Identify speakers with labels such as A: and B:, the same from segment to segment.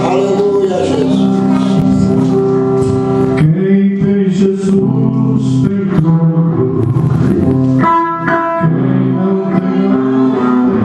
A: Aleluia, Jesus.
B: Quem tem Jesus tem tudo. Quem não tem nada.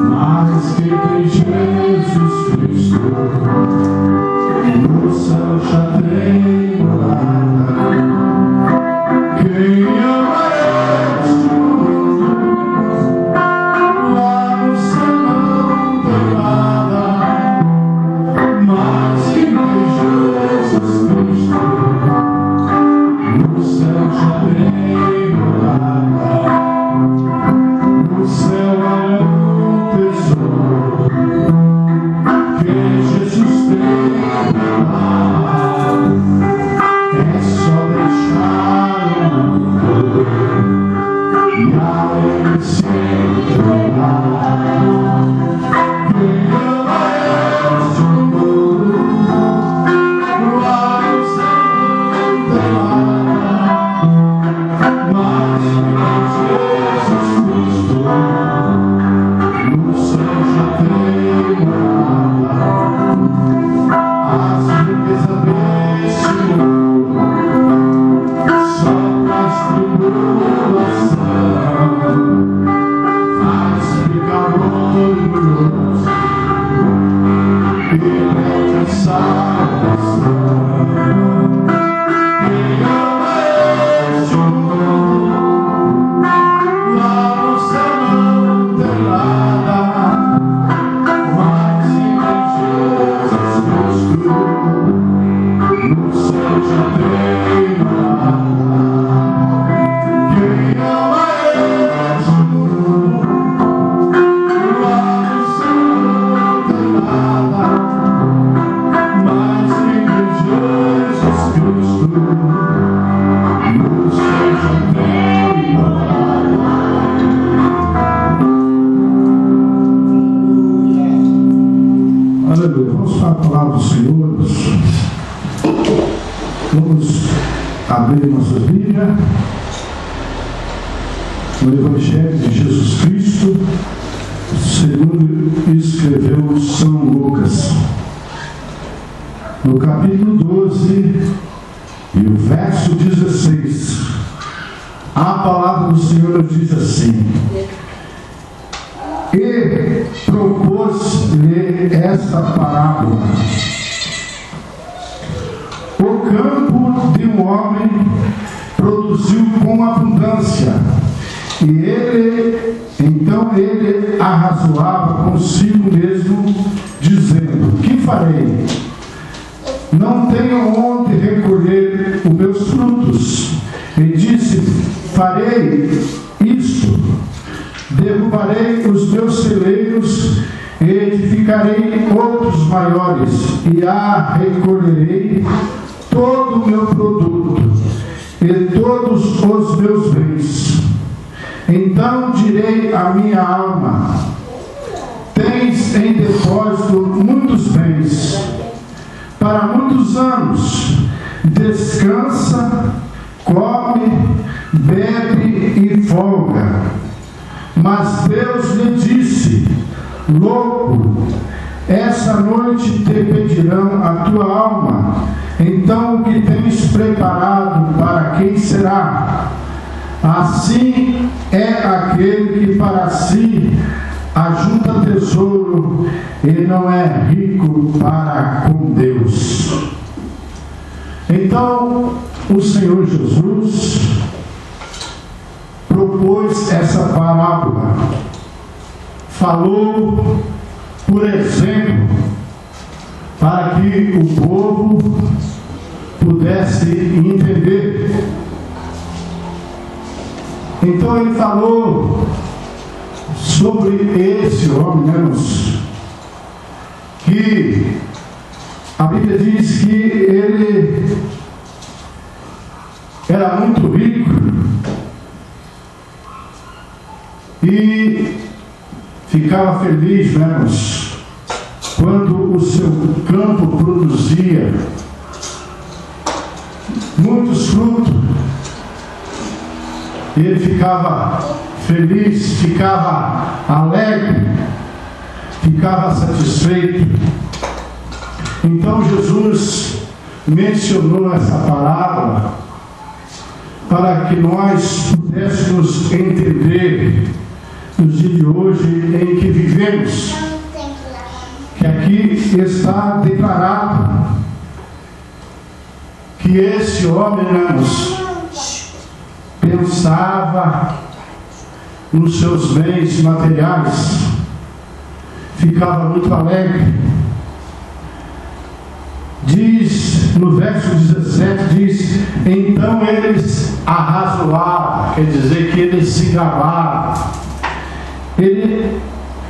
B: Mas quem tem Jesus Cristo no céu já tem morada. Quem ama este mundo lá no céu não tem nada. Mas quem tem Jesus Cristo no céu já tem morada. No céu há um tesouro que Jesus tem lá. É só deixar o mundo e a ele se entregar. Quem ama este mundo lá no céu não tem nada. Mas Jesus Cristo no céu já tem morada. As riquezas deste mundo só traz tribulação, faz ficar orgulhoso e perde a salvação. Quem ama este mundo lá no céu não tem nada. Mas em Jesus Cristo no céu já tem morada. Quem ama este mundo lá no céu não tem nada. Mas em Jesus Cristo no céu já tem morada. Aleluia. Vamos para a palavra do Senhor. Vamos abrir nossa Bíblia no Evangelho de Jesus Cristo, segundo escreveu São Lucas, no capítulo 12 e o verso 16. A palavra do Senhor diz assim: e propôs-lhe esta parábola. O campo de um homem produziu com abundância, e então ele arrazoava consigo mesmo, dizendo: que farei? Não tenho onde recolher os meus frutos. E disse: farei isto: derrubarei os meus celeiros e edificarei outros maiores, e recolherei todo o meu produto e todos os meus bens. Então direi à minha alma: tens em depósito muitos bens para muitos anos. Descansa, come, bebe e folga. Mas Deus lhe disse: louco, essa noite te pedirão a tua alma. Então o que tens preparado, para quem será? Assim é aquele que para si ajunta tesouro e não é rico para com Deus. Então o Senhor Jesus propôs essa parábola, falou por exemplo, para que o povo pudesse entender. Então ele falou sobre esse homem, irmãos, que a Bíblia diz que ele era muito rico e ficava feliz, irmãos, quando o seu campo produzia muitos frutos. Ele ficava feliz, ficava alegre, ficava satisfeito. Então Jesus mencionou essa parábola para que nós pudéssemos entender nos dias de hoje em que vivemos, que aqui está declarado que esse homem, irmãos, pensava nos seus bens materiais, ficava muito alegre. Diz no verso 17, diz: então eles arrazoavam, quer dizer que eles se gabavam.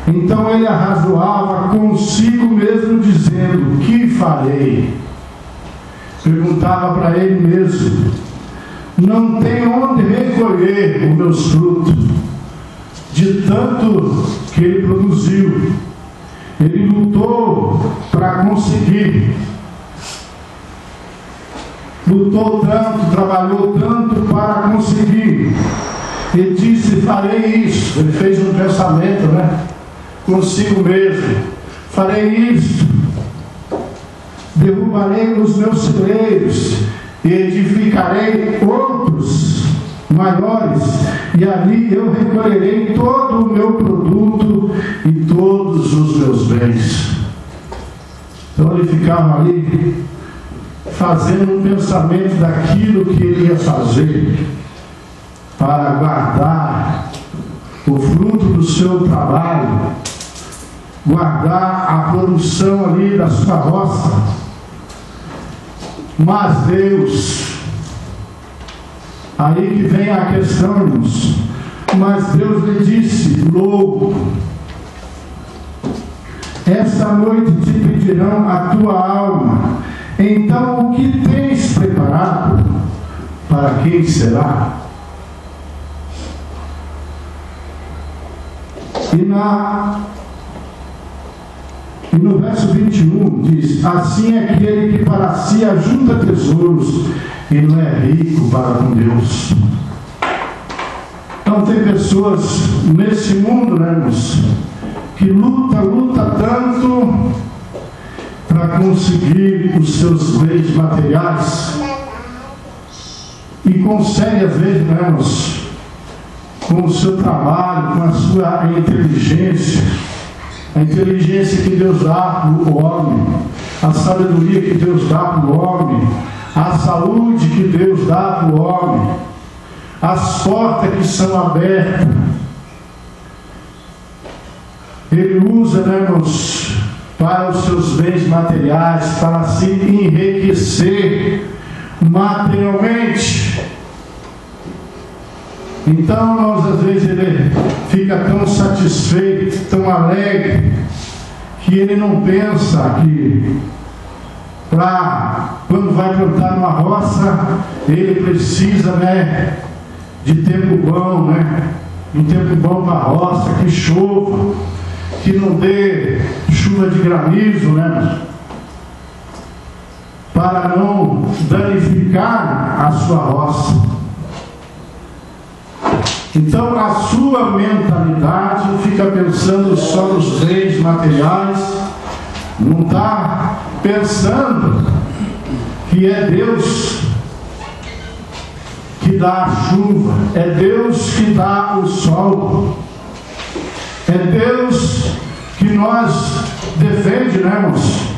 B: Então ele arrazoava consigo mesmo, dizendo: que farei? Perguntava para ele mesmo: não tenho onde recolher os meus frutos, de tanto que ele produziu. Ele lutou para conseguir, lutou tanto, trabalhou tanto para conseguir. Ele disse: farei isso. Ele fez um pensamento, consigo mesmo: farei isso, derrubarei os meus celeiros e edificarei outros maiores, e ali eu recolherei todo o meu produto e todos os meus bens. Então ele ficava ali fazendo um pensamento daquilo que ele ia fazer para guardar o fruto do seu trabalho, guardar a produção ali da sua roça. Mas Deus, aí que vem a questão, irmãos, mas Deus lhe disse: louco, esta noite te pedirão a tua alma, então o que tens preparado, para quem será? E no verso 21 diz: assim é aquele que para si ajunta tesouros e não é rico para com Deus. Então tem pessoas nesse mundo, irmãos, que luta tanto para conseguir os seus bens materiais, e consegue às vezes, irmãos, com o seu trabalho, com a sua inteligência, a inteligência que Deus dá para o homem, a sabedoria que Deus dá para o homem, a saúde que Deus dá para o homem, as portas que são abertas. Ele usa, irmãos, para os seus bens materiais, para se enriquecer materialmente. Então nós às vezes ele fica tão satisfeito, tão alegre, que ele não pensa que quando vai plantar uma roça, ele precisa de tempo bom, um tempo bom para a roça, que chova, que não dê chuva de granizo, para não danificar a sua roça. Então a sua mentalidade fica pensando só nos bens materiais, não está pensando que é Deus que dá a chuva, é Deus que dá o sol, é Deus que nós defende, irmãos?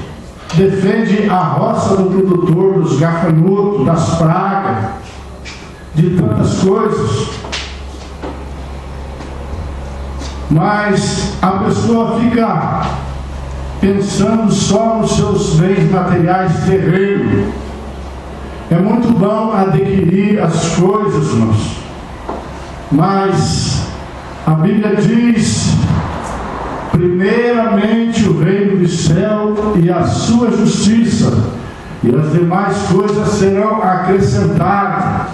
B: Defende a roça do produtor, dos gafanhotos, das pragas, de tantas coisas. Mas a pessoa fica pensando só nos seus bens materiais terrenos. É muito bom adquirir as coisas, irmãos, mas a Bíblia diz: primeiramente o reino do céu e a sua justiça, e as demais coisas serão acrescentadas.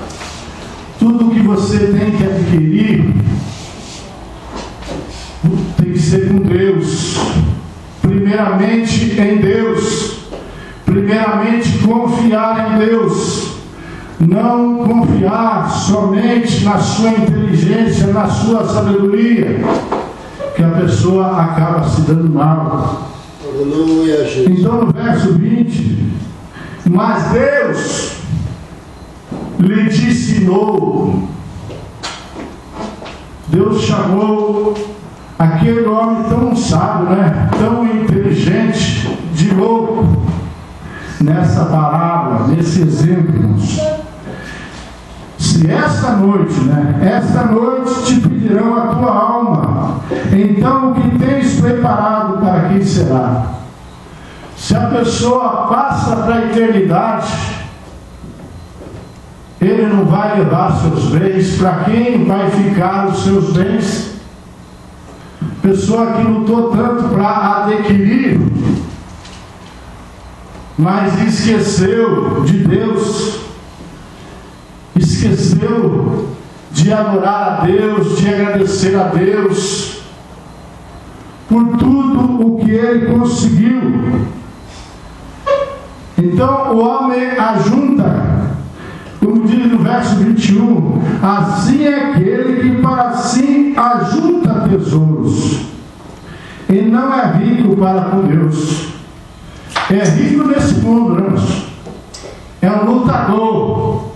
B: Tudo que você tem que adquirir tem que ser com Deus, primeiramente em Deus, primeiramente confiar em Deus, não confiar somente na sua inteligência, na sua sabedoria, que a pessoa acaba se dando mal.
A: Aleluia, Jesus.
B: Então no verso 20, mas Deus lhe ensinou, Deus chamou aquele homem tão sábio, tão inteligente, de louco, nessa parábola, nesse exemplo, irmãos. Se esta noite te pedirão a tua alma, então o que tens preparado para quem será? Se a pessoa passa para a eternidade, ele não vai levar seus bens. Para quem vai ficar os seus bens? Pessoa que lutou tanto para adquirir, mas esqueceu de Deus, esqueceu de adorar a Deus, de agradecer a Deus por tudo o que ele conseguiu. Então o homem ajunta, como diz no verso 21, assim é aquele que para si ajunta tesouros e não é rico para com Deus. É rico nesse mundo, irmãos. É um lutador.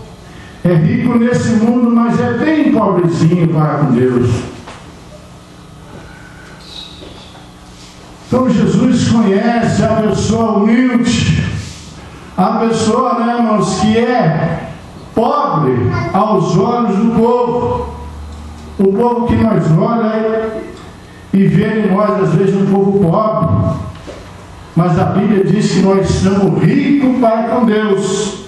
B: É rico nesse mundo, mas é bem pobrezinho para com Deus. Então Jesus conhece a pessoa humilde, a pessoa, irmãos, que é pobre aos olhos do povo. O povo que nós olha e vê em nós, às vezes, um povo pobre. Mas a Bíblia diz que nós somos ricos para com Deus.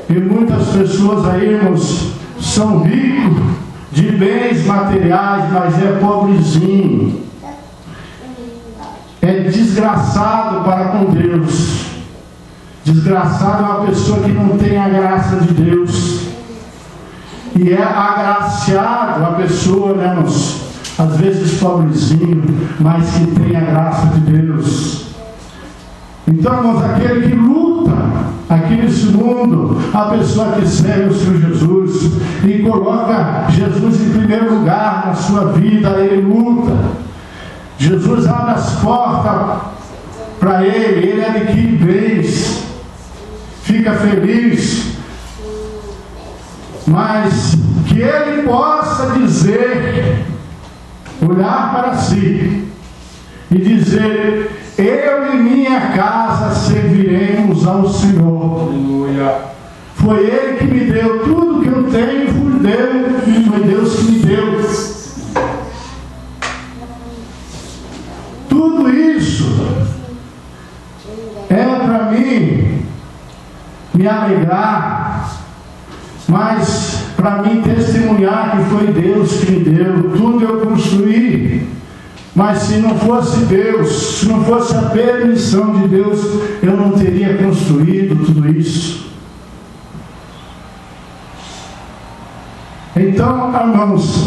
B: E muitas pessoas aí, irmãos, são ricos de bens materiais, mas é pobrezinho. É desgraçado para com Deus. Desgraçado é uma pessoa que não tem a graça de Deus. E é agraciado a pessoa, irmãos, às vezes pobrezinho, mas que tem a graça de Deus. Então, irmãos, aquele que luta aqui nesse mundo, a pessoa que serve o Senhor Jesus e coloca Jesus em primeiro lugar na sua vida, ele luta. Jesus abre as portas para ele adquire bens, fica feliz, mas que ele possa dizer, olhar para si e dizer: eu e minha casa serviremos ao Senhor. Aleluia. Foi Ele que me deu tudo que eu tenho, foi Deus que me deu. Tudo isso é para mim me alegrar, mas para mim testemunhar que foi Deus que me deu. Tudo eu construí. Mas se não fosse Deus, se não fosse a permissão de Deus, eu não teria construído tudo isso. Então, irmãos,